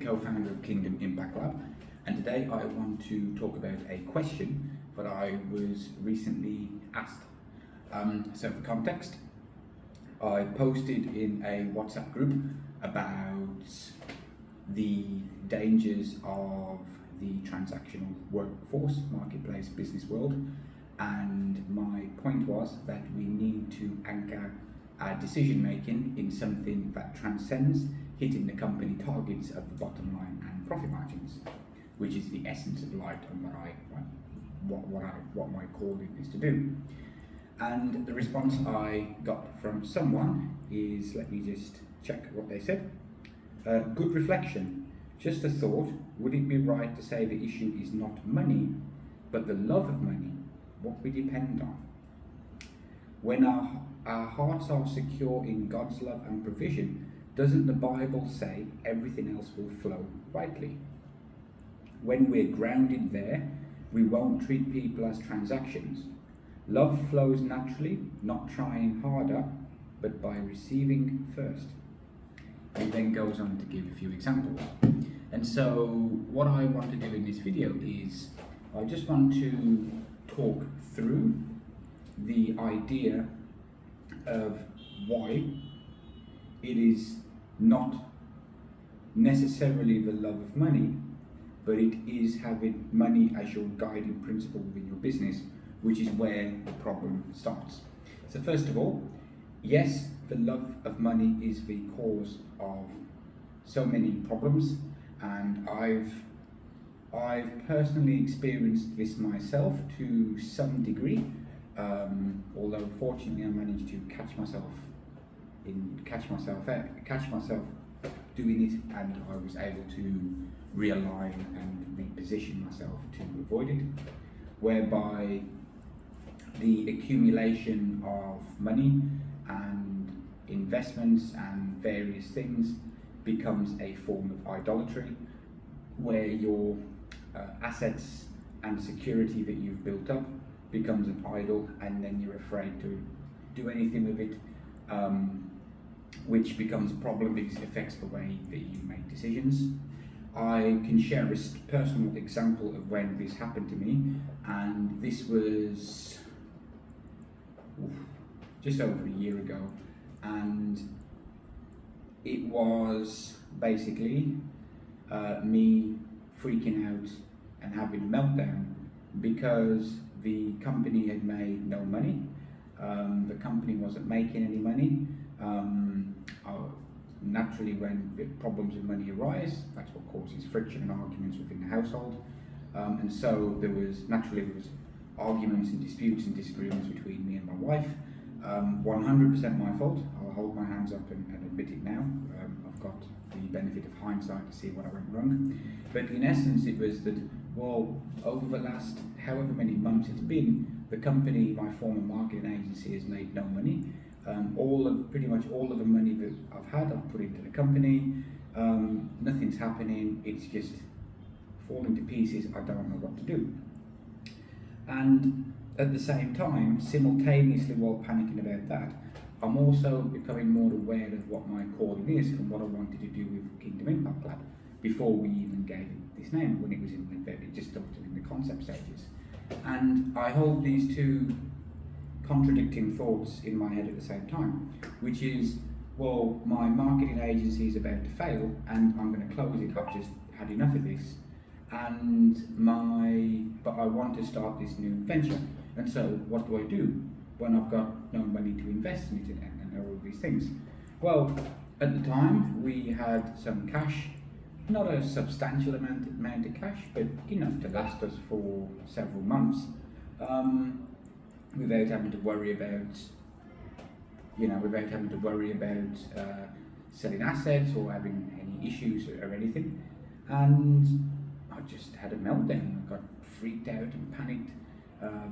co-founder of Kingdom Impact Lab, and today I want to talk about a question that I was recently asked. So for context, I posted in a WhatsApp group about the dangers of the transactional workforce, marketplace, business world, and my point was that we need to anchor our decision making in something that transcends hitting the company targets at the bottom line and profit margins, which is the essence of L.I.G.H.T and what my calling is to do. And the response I got from someone is, let me just check what they said. Good reflection. Just a thought, would it be right to say the issue is not money, but the love of money, what we depend on? When our hearts are secure in God's love and provision, doesn't the Bible say everything else will flow rightly? When we're grounded there, we won't treat people as transactions. Love flows naturally, not trying harder, but by receiving first. He then goes on to give a few examples. And so what I want to do in this video is I just want to talk through the idea of why it is not necessarily the love of money, but it is having money as your guiding principle within your business, which is where the problem starts. So first of all, yes, the love of money is the cause of so many problems, and I've personally experienced this myself to some degree, although fortunately I managed to catch myself doing it, and I was able to realign and reposition myself to avoid it, whereby the accumulation of money and investments and various things becomes a form of idolatry, where your assets and security that you've built up becomes an idol, and then you're afraid to do anything with it, which becomes a problem because it affects the way that you make decisions. I can share a personal example of when this happened to me, and this was just over a year ago, and it was basically me freaking out and having a meltdown because the company had made no money. The company wasn't making any money. Naturally, when the problems with money arise, that's what causes friction and arguments within the household. And so there was arguments and disputes and disagreements between me and my wife. 100% my fault. I'll hold my hands up and admit it now. I've got the benefit of hindsight to see what I went wrong. But in essence, it was that, well, over the last however many months it's been, the company, my former marketing agency, has made no money. Pretty much all of the money that I've had, I've put into the company. Nothing's happening. It's just falling to pieces. I don't know what to do. And at the same time, simultaneously while panicking about that, I'm also becoming more aware of what my calling is and what I wanted to do with Kingdom Impact Lab before we even gave it this name, when it was it just started in the concept stages. And I hold these two contradicting thoughts in my head at the same time, which is, well, my marketing agency is about to fail and I'm going to close it. I've just had enough of this, but I want to start this new venture. And so what do I do when I've got no money to invest in it and all of these things? Well, at the time we had some cash, not a substantial amount of cash, but enough to last us for several months, without having to worry about selling assets or having any issues or anything. And I just had a meltdown. I got freaked out and panicked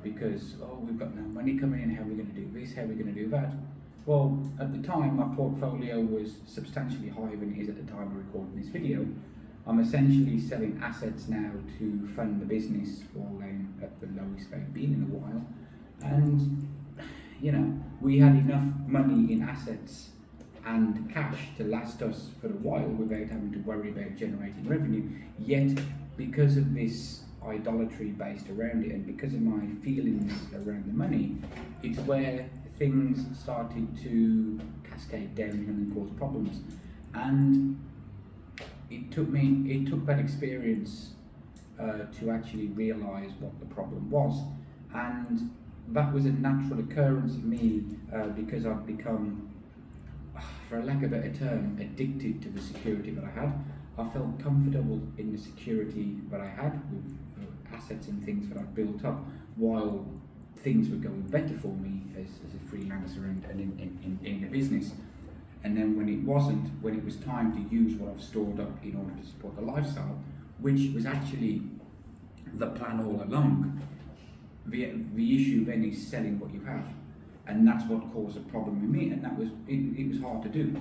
because, we've got no money coming in, how are we going to do this, how are we going to do that? Well, at the time my portfolio was substantially higher than it is at the time of recording this video. I'm essentially selling assets now to fund the business while I'm at the lowest they've been in a while. And we had enough money in assets and cash to last us for a while without having to worry about generating revenue. Yet, because of this idolatry based around it and because of my feelings around the money, it's where things started to cascade downhill and cause problems. And it took that experience to actually realise what the problem was, and that was a natural occurrence for me because I've become, for a lack of a better term, addicted to the security that I had. I felt comfortable in the security that I had with assets and things that I'd built up while things were going better for me as a freelancer and in the business. And then when it wasn't, when it was time to use what I've stored up in order to support the lifestyle, which was actually the plan all along, the issue then is selling what you have. And that's what caused a problem with me, and that was it was hard to do.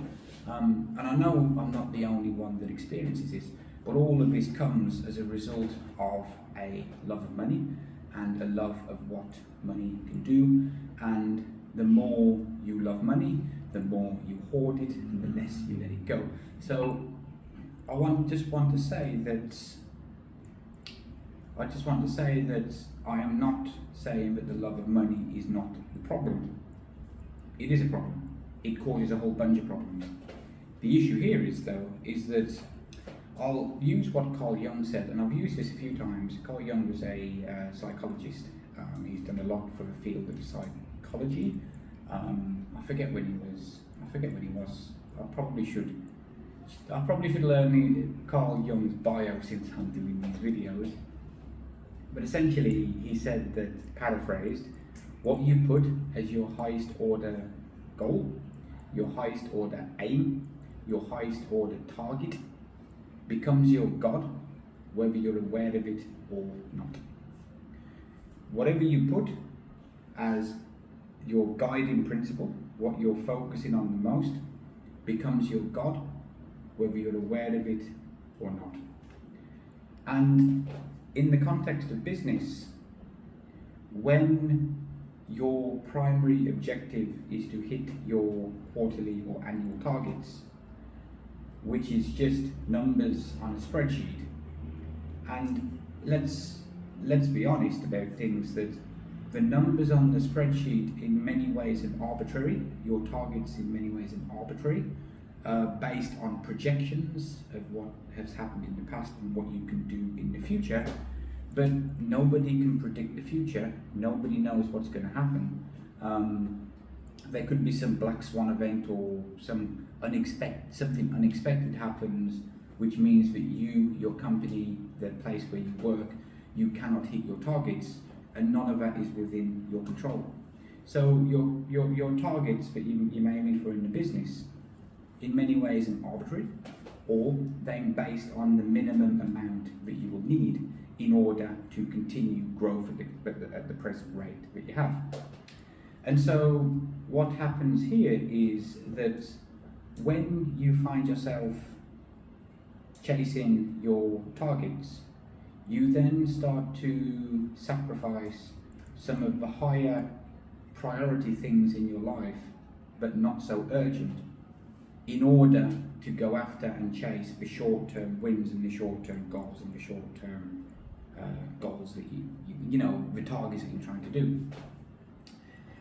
And I know I'm not the only one that experiences this, but all of this comes as a result of a love of money and a love of what money can do. And the more you love money, the more you hoard it, and the less you let it go. So I just want to say that I am not saying that the love of money is not the problem. It is a problem. It causes a whole bunch of problems. The issue here is that I'll use what Carl Jung said, and I've used this a few times. Carl Jung was a psychologist. He's done a lot for the field of psychology. I forget when he was. I probably should learn Carl Jung's bio since I'm doing these videos. But essentially, he said that, paraphrased, what you put as your highest order goal, your highest order aim, your highest order target, becomes your God, whether you're aware of it or not. Whatever you put as your guiding principle, what you're focusing on the most, becomes your God, whether you're aware of it or not. And in the context of business, when your primary objective is to hit your quarterly or annual targets, which is just numbers on a spreadsheet, and let's be honest about things, that the numbers on the spreadsheet in many ways are arbitrary, your targets in many ways are arbitrary, based on projections of what has happened in the past and what you can do in the future. But nobody can predict the future. Nobody knows what's going to happen. There could be some black swan event or something unexpected happens, which means that your company, the place where you work, you cannot hit your targets, and none of that is within your control. So your targets that you may aim for in the business, in many ways, are arbitrary, or they're based on the minimum amount that you will need in order to continue growth at the present rate that you have. And so what happens here is that when you find yourself chasing your targets, you then start to sacrifice some of the higher priority things in your life, but not so urgent, in order to go after and chase the short-term wins and the short-term goals and the short-term goals that the targets that you're trying to do.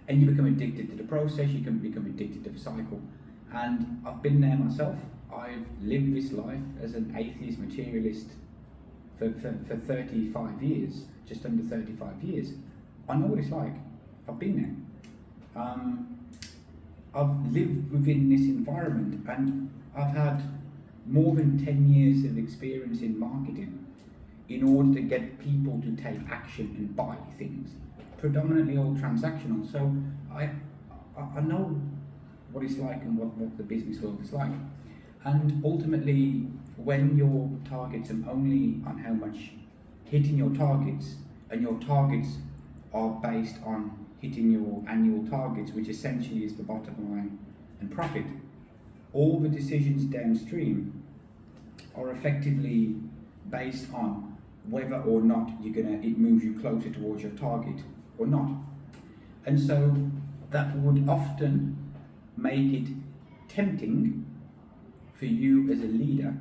And you become addicted to the process, you can become addicted to the cycle. And I've been there myself. I've lived this life as an atheist materialist for 35 years, just under 35 years. I know what it's like. I've been there. I've lived within this environment, and I've had more than 10 years of experience in marketing in order to get people to take action and buy things, predominantly all transactional. So I know what it's like and what the business world is like. And ultimately, when your targets are only on how much hitting your targets, and your targets are based on hitting your annual targets, which essentially is the bottom line and profit, all the decisions downstream are effectively based on whether or not it moves you closer towards your target or not. And so that would often make it tempting for you as a leader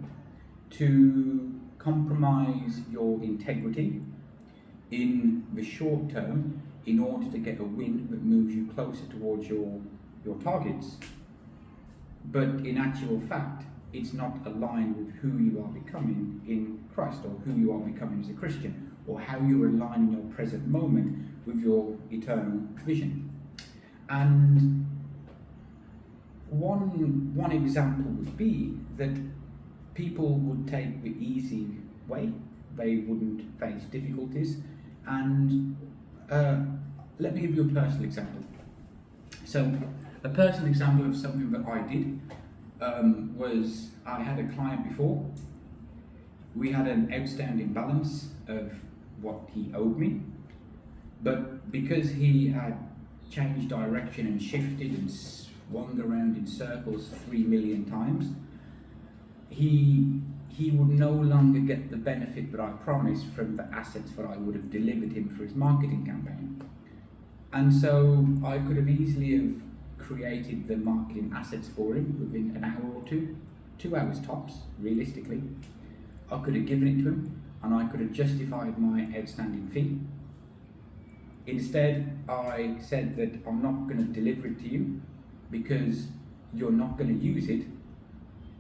to compromise your integrity in the short term in order to get a win that moves you closer towards your targets. But in actual fact, it's not aligned with who you are becoming in Christ, or who you are becoming as a Christian, or how you're aligning your present moment with your eternal vision. And one example would be that people would take the easy way. They wouldn't face difficulties. And let me give you a personal example. So a personal example of something that I did was I had a client before. We had an outstanding balance of what he owed me, but because he had changed direction and shifted and swung around in circles 3 million times, he would no longer get the benefit that I promised from the assets that I would have delivered him for his marketing campaign. And so I could have easily have created the marketing assets for him within an hour or 2 hours tops, realistically. I could have given it to him and I could have justified my outstanding fee. Instead, I said that I'm not going to deliver it to you because you're not going to use it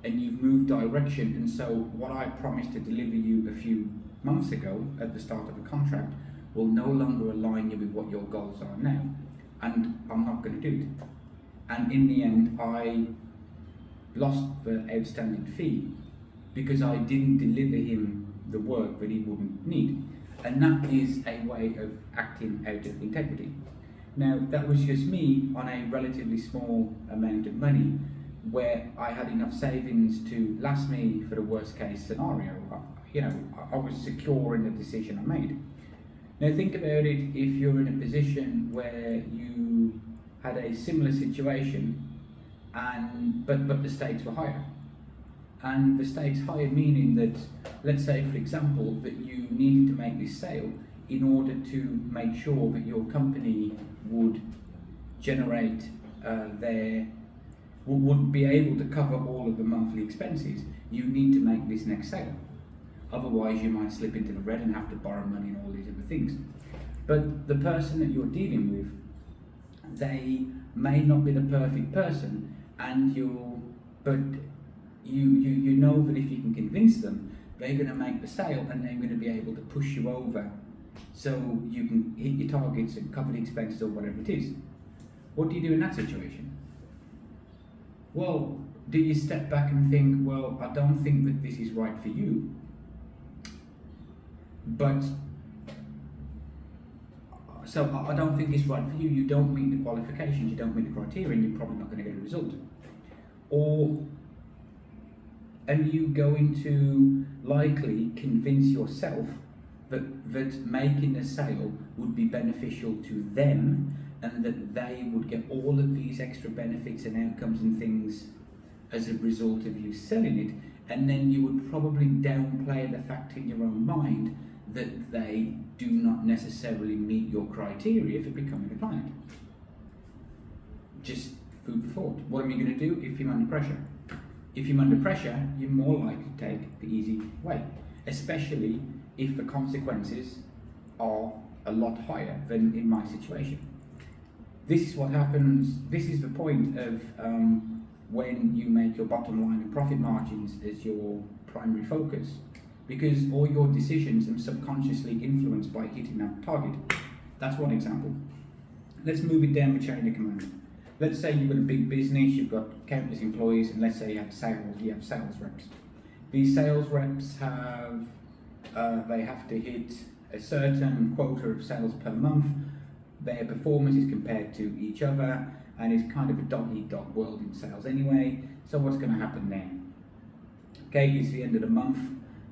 and you've moved direction, and so what I promised to deliver you a few months ago at the start of a contract will no longer align you with what your goals are now, and I'm not going to do it. And in the end, I lost the outstanding fee because I didn't deliver him the work that he wouldn't need. And that is a way of acting out of integrity. Now, that was just me on a relatively small amount of money where I had enough savings to last me for the worst case scenario. I was secure in the decision I made. Now think about it, if you're in a position where you had a similar situation but the stakes were higher. And the stakes higher meaning that, let's say for example, that you needed to make this sale in order to make sure that your company would generate would be able to cover all of the monthly expenses. You need to make this next sale. Otherwise you might slip into the red and have to borrow money and all these other things. But the person that you're dealing with, they may not be the perfect person, and you know that if you can convince them, they're going to make the sale and they're going to be able to push you over so you can hit your targets and cover the expenses or whatever it is. What do you do in that situation? Well, do you step back and think, well, I don't think that this is right for you, but so I don't think it's right for you, you don't meet the qualifications, you don't meet the criteria, and you're probably not going to get a result. Or are you going to likely convince yourself that making a sale would be beneficial to them, and that they would get all of these extra benefits and outcomes and things as a result of you selling it, and then you would probably downplay the fact in your own mind that they do not necessarily meet your criteria for becoming a client? Just food for thought. What are you going to do if you're under pressure? If you're under pressure, you're more likely to take the easy way, especially if the consequences are a lot higher than in my situation. This is what happens, this is the point of when you make your bottom line and profit margins as your primary focus, because all your decisions are subconsciously influenced by hitting that target. That's one example. Let's move it down the chain of command. Let's say you've got a big business, you've got countless employees, and let's say you have sales reps. These sales reps they have to hit a certain quota of sales per month. Their performance is compared to each other, and it's kind of a dog-eat-dog world in sales anyway. So what's going to happen there? Okay, it's the end of the month,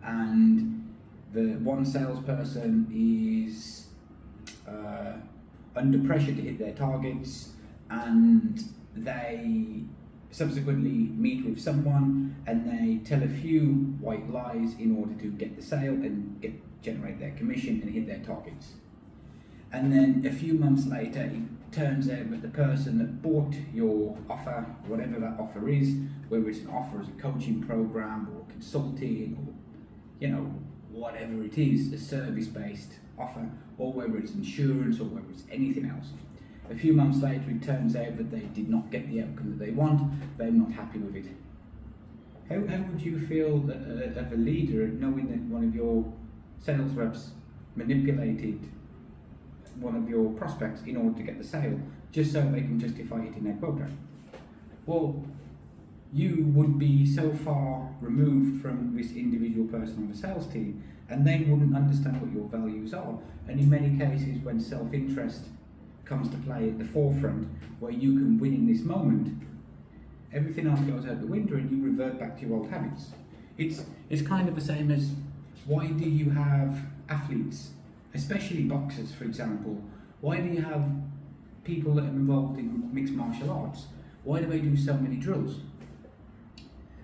and the one salesperson is under pressure to hit their targets, and they subsequently meet with someone and they tell a few white lies in order to get the sale and generate their commission and hit their targets. and then a few months later it turns out that the person that bought your offer, whatever that offer is, whether it's an offer as a coaching program or consulting or whatever it is, a service-based offer, or whether it's insurance or whether it's anything else. A few months later it turns out that they did not get the outcome that they want, they're not happy with it. How would you feel of a leader knowing that one of your sales reps manipulated one of your prospects in order to get the sale, just so they can justify hitting their quota? Well, you would be so far removed from this individual person on the sales team, and they wouldn't understand what your values are. And in many cases, when self-interest comes to play at the forefront, where you can win in this moment, everything else goes out the window and you revert back to your old habits. It's kind of the same as, why do you have athletes, especially boxers, for example? Why do you have people that are involved in mixed martial arts? Why do they do so many drills?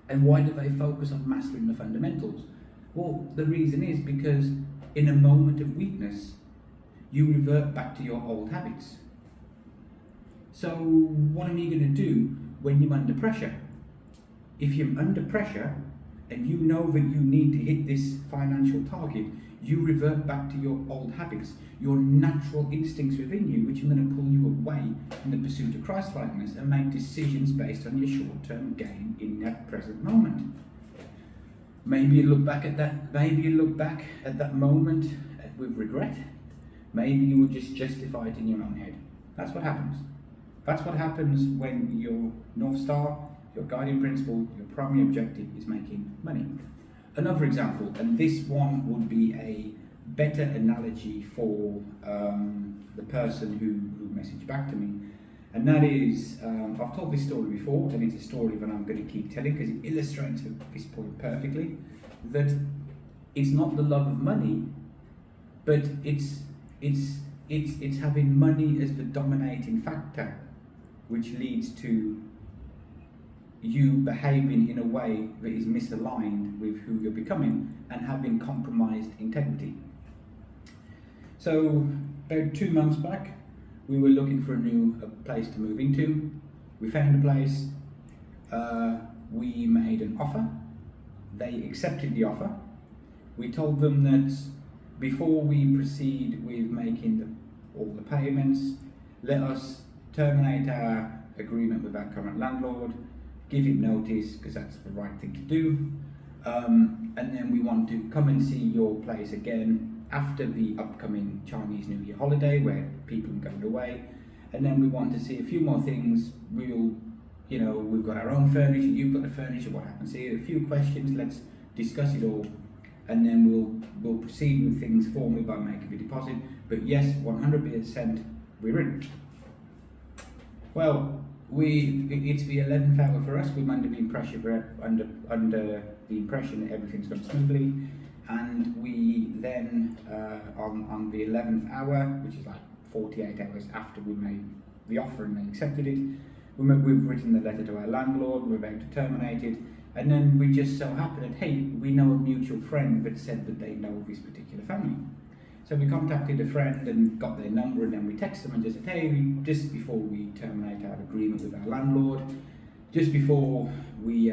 And why do they focus on mastering the fundamentals? Well, the reason is because in a moment of weakness, you revert back to your old habits. So what are you going to do when you're under pressure? If you're under pressure and you know that you need to hit this financial target, you revert back to your old habits, your natural instincts within you, which are going to pull you away from the pursuit of Christ-likeness and make decisions based on your short-term gain in that present moment. Maybe you look back at that moment with regret. Maybe you will just justify it in your own head. That's what happens. That's what happens when your North Star, your guiding principle, your primary objective is making money. Another example, and this one would be a better analogy for the person who messaged back to me, and that is, I've told this story before, and it's a story that I'm going to keep telling because it illustrates this point perfectly, that it's not the love of money, but it's having money as the dominating factor, which leads to you behaving in a way that is misaligned with who you're becoming and having compromised integrity. So about 2 months back, we were looking for a place to move into. We found a place, we made an offer, they accepted the offer. We told them that before we proceed with making all the payments, let us terminate our agreement with our current landlord, give him notice because that's the right thing to do, and then we want to come and see your place again after the upcoming Chinese New Year holiday where people are going away, and then we want to see a few more things. We've got our own furniture, you've got the furniture, what happens here, a few questions, let's discuss it all, and then we'll proceed with things formally by making a deposit. But yes, 100% we're in. Well, it's the 11th hour for us. We're under the impression that everything's gone smoothly, and we then on the 11th hour, which is like 48 hours after we made the offer and they accepted it, we've written the letter to our landlord, we're about to terminate it, and then we just so happen that, hey, we know a mutual friend that said that they know this particular family. So we contacted a friend and got their number, and then we texted them and just said, hey, just before we terminate our agreement with our landlord, just before we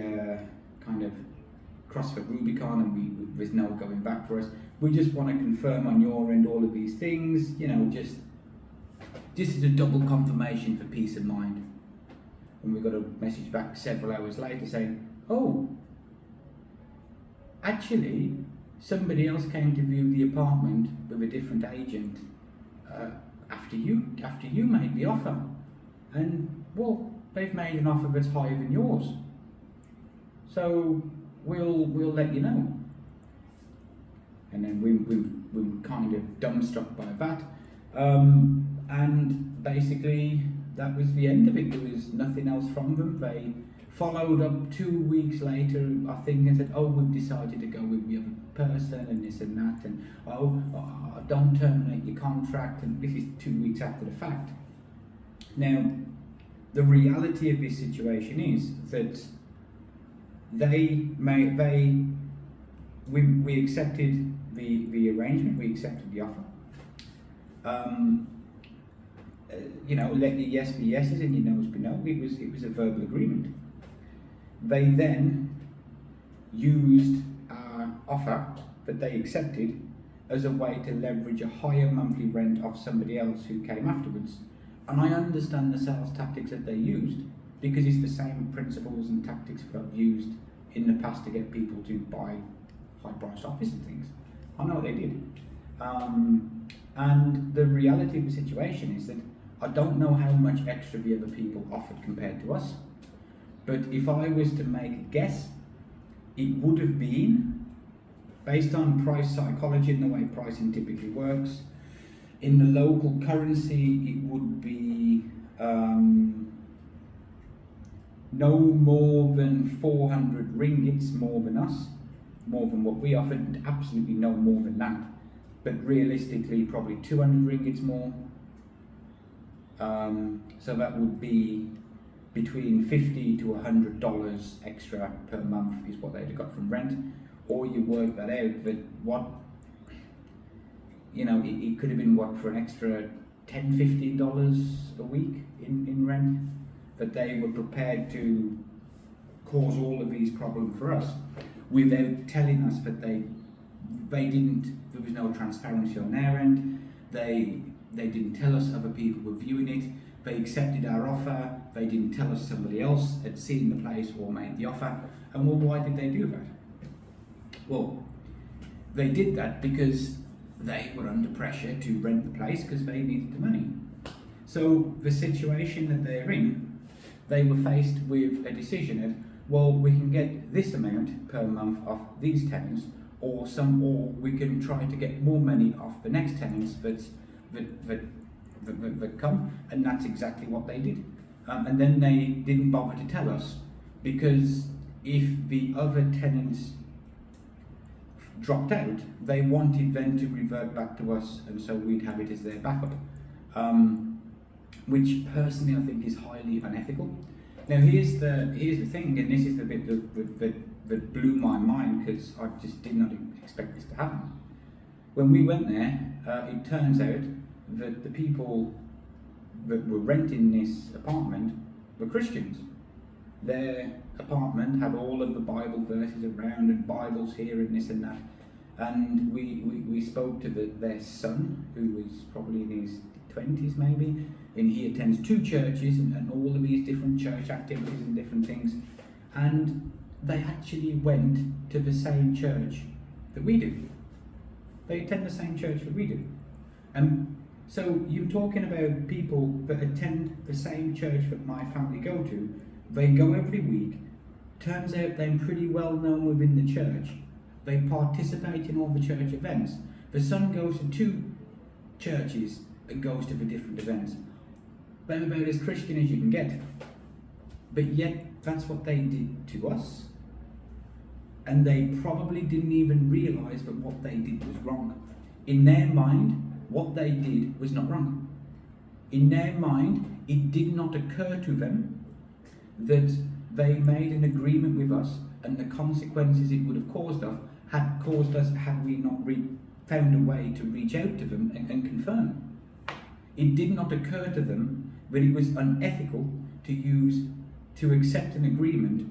kind of cross the Rubicon and there's no going back for us, we just want to confirm on your end all of these things, just as a double confirmation for peace of mind. And we got a message back several hours later saying, oh, actually, somebody else came to view the apartment with a different agent after you made the offer, and well, they've made an offer that's higher than yours. So we'll let you know. And then we were kind of dumbstruck by that, and basically that was the end of it. There was nothing else from them. They followed up 2 weeks later, I think, and said, oh, we've decided to go with the other person and this and that, and don't terminate your contract, and this is 2 weeks after the fact. Now, the reality of this situation is that we accepted the arrangement, we accepted the offer. Um, let your yes be yeses and your no's be no. It was a verbal agreement. They then used our offer that they accepted as a way to leverage a higher monthly rent off somebody else who came afterwards. And I understand the sales tactics that they used, because it's the same principles and tactics that I've used in the past to get people to buy high-priced office and things. I know what they did. And the reality of the situation is that I don't know how much extra the other people offered compared to us, but if I was to make a guess, it would have been, based on price psychology and the way pricing typically works, in the local currency it would be no more than 400 ringgits more than us, more than what we offered, and absolutely no more than that, but realistically probably 200 ringgits more. So that would be between $50 to $100 extra per month is what they'd have got from rent. Or you work that out, that what, it could have been what, for an extra $10, $15 a week in rent, that they were prepared to cause all of these problems for us without telling us that they didn't, there was no transparency on their end, they didn't tell us other people were viewing it, they accepted our offer, they didn't tell us somebody else had seen the place or made the offer. And well, why did they do that? Well, they did that because they were under pressure to rent the place because they needed the money. So the situation that they're in, they were faced with a decision of, well, we can get this amount per month off these tenants, or we can try to get more money off the next tenants that come, and that's exactly what they did. And then they didn't bother to tell us, because if the other tenants dropped out, they wanted then to revert back to us, and so we'd have it as their backup, which personally I think is highly unethical. Now here's the thing, and this is the bit that blew my mind, because I just did not expect this to happen. When we went there, it turns out that the people that were renting this apartment were Christians. Their apartment had all of the Bible verses around, and Bibles here and this and that. And we spoke to their son, who was probably in his 20s maybe, and he attends 2 churches and all of these different church activities and different things. And they actually went to the same church that we do. They attend the same church that we do. So you're talking about people that attend the same church that my family go to. They go every week. Turns out they're pretty well known within the church. They participate in all the church events. The son goes to 2 churches and goes to the different events. They're about as Christian as you can get. But yet, that's what they did to us. And they probably didn't even realise that what they did was wrong. In their mind, what they did was not wrong. In their mind, it did not occur to them that they made an agreement with us, and the consequences it would have caused us had we not found a way to reach out to them and confirm. It did not occur to them that it was unethical to accept an agreement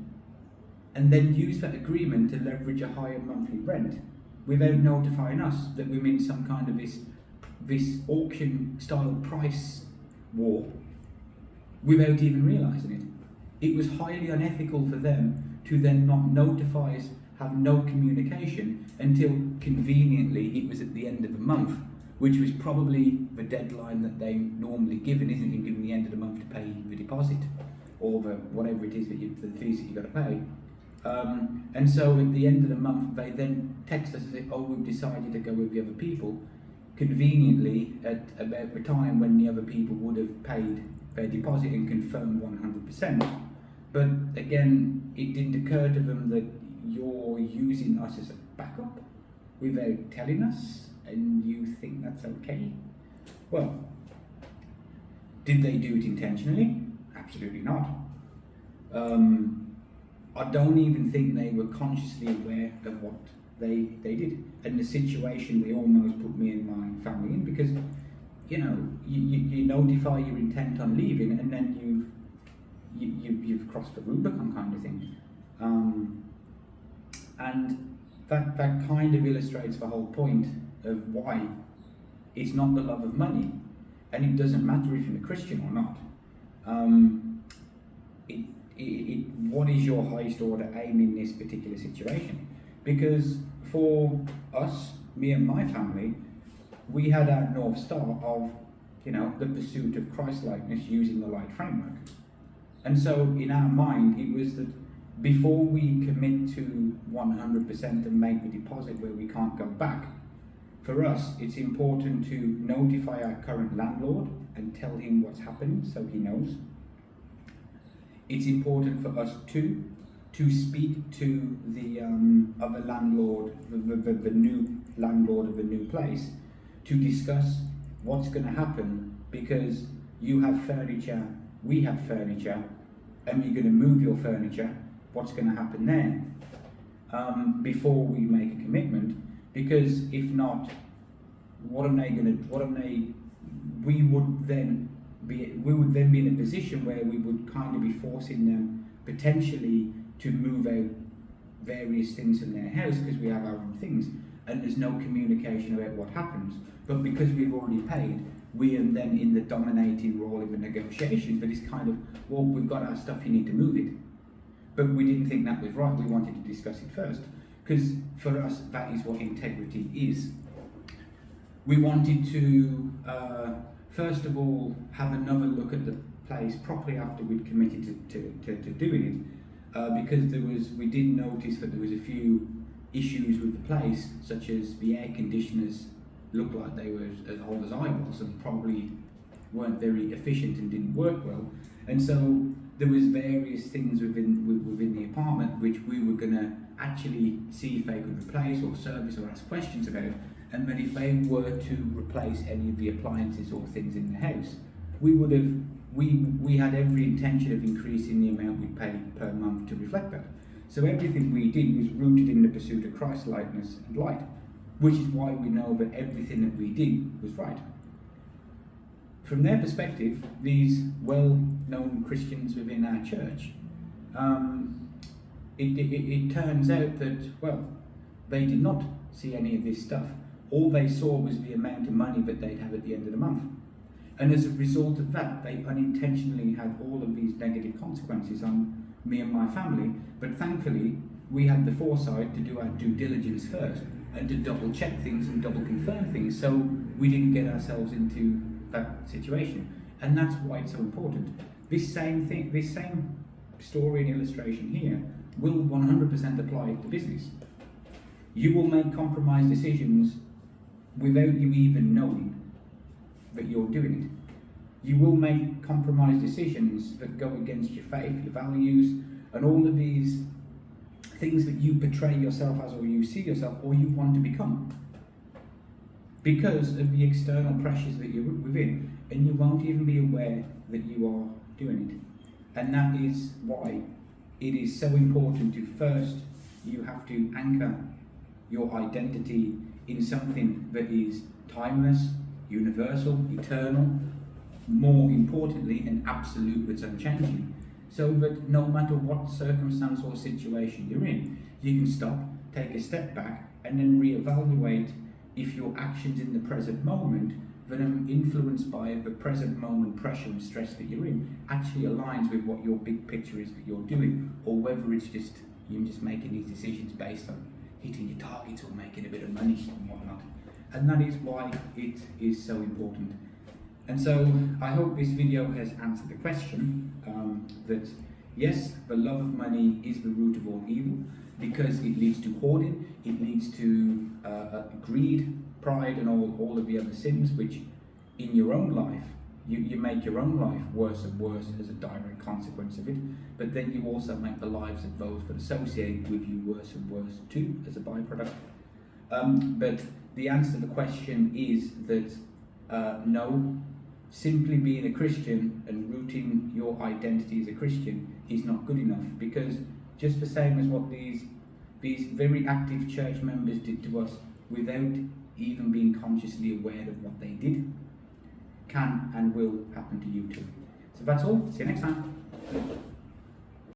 and then use that agreement to leverage a higher monthly rent without notifying us that we're in some kind of this auction style price war, without even realising it. It was highly unethical for them to then not notify us, have no communication, until conveniently it was at the end of the month, which was probably the deadline that they normally give, and isn't even given the end of the month to pay the deposit or the whatever it is the fees that you've got to pay. And so at the end of the month, they then text us and say, oh, we've decided to go with the other people, conveniently at about the time when the other people would have paid their deposit and confirmed 100%. But again, it didn't occur to them that you're using us as a backup without telling us, and you think that's okay. Well, did they do it intentionally? Absolutely not. I don't even think they were consciously aware of what they did, and the situation they almost put me and my family in, because you notify your intent on leaving, and then you've crossed the Rubicon kind of thing. And that kind of illustrates the whole point of why it's not the love of money, and it doesn't matter if you're a Christian or not. What is your highest order aim in this particular situation? Because for us, me and my family, we had our North Star of, the pursuit of Christ-likeness using the L.I.G.H.T framework. And so in our mind, it was that before we commit to 100% and make the deposit where we can't go back, for us, it's important to notify our current landlord and tell him what's happening so he knows. It's important for us to speak to the other landlord, the new landlord of the new place, to discuss what's going to happen, because you have furniture, we have furniture, and you're going to move your furniture. What's going to happen there before we make a commitment? Because if not, we would then be in a position where we would kind of be forcing them potentially to move out various things from their house because we have our own things, and there's no communication about what happens. But because we've already paid, we are then in the dominating role in the negotiations. But it's kind of, well, we've got our stuff, you need to move it. But we didn't think that was right. We wanted to discuss it first, because for us, that is what integrity is. We wanted to, first of all, have another look at the place properly after we'd committed to doing it, because we did notice that there was a few issues with the place, such as the air conditioners looked like they were as old as I was and probably weren't very efficient and didn't work well. And so there was various things within the apartment which we were going to actually see if they could replace or service or ask questions about, and then if they were to replace any of the appliances or things in the house, we had every intention of increasing the amount we pay per month to reflect that. So everything we did was rooted in the pursuit of Christ-likeness and light, which is why we know that everything that we did was right. From their perspective, these well-known Christians within our church, it turns out that, well, they did not see any of this stuff. All they saw was the amount of money that they'd have at the end of the month. And as a result of that, they unintentionally had all of these negative consequences on me and my family. But thankfully, we had the foresight to do our due diligence first and to double check things and double confirm things, so we didn't get ourselves into that situation. And that's why it's so important. This same story and illustration here will 100% apply to business. You will make compromise decisions without you even knowing that you're doing it. You will make compromise decisions that go against your faith, your values, and all of these things that you portray yourself as, or you see yourself, or you want to become, because of the external pressures that you're within, and you won't even be aware that you are doing it. And that is why it is so important to first, you have to anchor your identity in something that is timeless, universal, eternal, more importantly, an absolute that's unchanging, so that no matter what circumstance or situation you're in, you can stop, take a step back, and then reevaluate if your actions in the present moment that are influenced by the present moment pressure and stress that you're in actually aligns with what your big picture is that you're doing, or whether it's just you're just making these decisions based on hitting your targets or making a bit of money and whatnot. And that is why it is so important. And so I hope this video has answered the question that yes, the love of money is the root of all evil, because it leads to hoarding, it leads to greed, pride, and all of the other sins, which in your own life, you make your own life worse and worse as a direct consequence of it, but then you also make the lives of those that associate with you worse and worse too, as a byproduct. But the answer to the question is that no, simply being a Christian and rooting your identity as a Christian is not good enough, because just the same as what these very active church members did to us without even being consciously aware of what they did, can and will happen to you too. So that's all. See you next time.